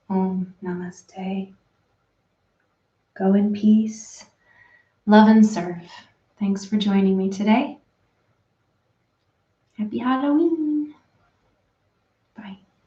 Om Namaste. Go in peace, love and serve. Thanks for joining me today. Happy Halloween.